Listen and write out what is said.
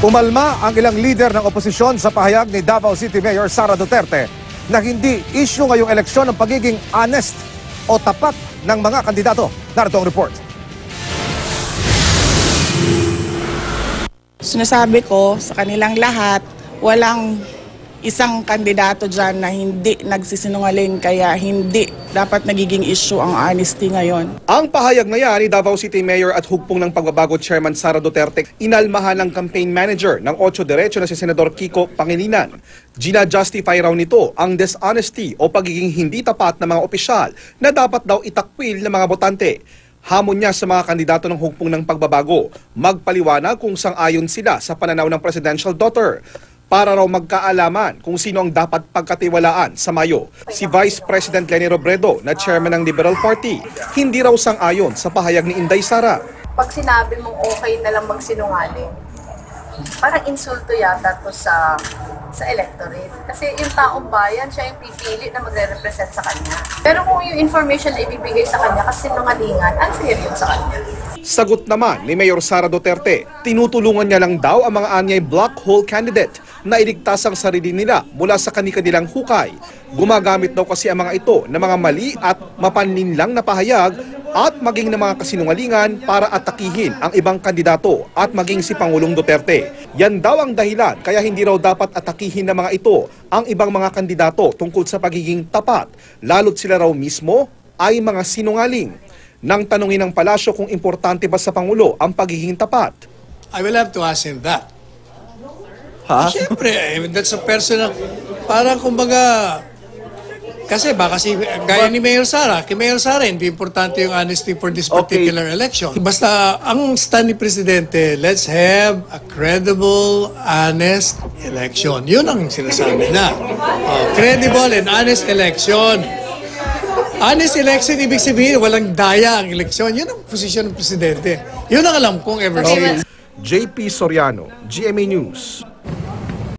Umalma ang ilang leader ng oposisyon sa pahayag ni Davao City Mayor Sara Duterte na hindi issue ngayong eleksyon ang pagiging honest o tapat ng mga kandidato. Narito ang report. Sinasabi ko sa kanilang lahat, walang isang kandidato dyan na hindi nagsisinungaling, kaya hindi dapat nagiging issue ang honesty ngayon. Ang pahayag na yan ni Davao City Mayor at hugpong ng pagbabago Chairman Sara Duterte, inalmahan ng campaign manager ng 8 Diretso na si Senador Kiko Pangilinan. Gina-justify raw nito ang dishonesty o pagiging hindi tapat ng mga opisyal na dapat daw itakwil ng mga botante. Hamon niya sa mga kandidato ng hugpong ng pagbabago, magpaliwanag kung sang-ayon sila sa pananaw ng presidential daughter, para raw magkaalaman kung sino ang dapat pagkatiwalaan sa Mayo. Si Vice President Leni Robredo na chairman ng Liberal Party, hindi raw sang-ayon sa pahayag ni Inday Sara. Pag sinabi mong okay na lang magsinungaling, parang insulto yata to sa electorate. Kasi yung taong bayan, siya yung pipili na magre-represent sa kanya. Pero kung yung information na ibibigay sa kanya kasi sinungalingan, unfair yun sa kanya. Sagot naman ni Mayor Sara Duterte, tinutulungan niya lang daw ang mga anyay black hole candidate na iligtas ang sarili nila mula sa kani-kanilang hukay. Gumagamit daw kasi ang mga ito ng mga mali at mapanlinlang na pahayag at maging ng mga kasinungalingan para atakihin ang ibang kandidato at maging si Pangulong Duterte. Yan daw ang dahilan kaya hindi raw dapat atakihin ng mga ito ang ibang mga kandidato tungkol sa pagiging tapat, lalo't sila raw mismo ay mga sinungaling. Nang tanungin ng palasyo kung importante ba sa Pangulo ang pagiging tapat. I will have to ask him that. Ha? Siyempre, that's a personal, parang kumbaga, kasi baka si, gaya ni Mayor Sara, kay Mayor Sara, hindi importante yung honesty for this particular election. Basta, ang stand ni Presidente, let's have a credible, honest election. Yun ang sinasabi na. Credible and honest election. Honest election, ibig sabihin, walang daya ang eleksyon. Yun ang posisyon ng Presidente. Yun ang alam kong ever since. JP Soriano, GMA News.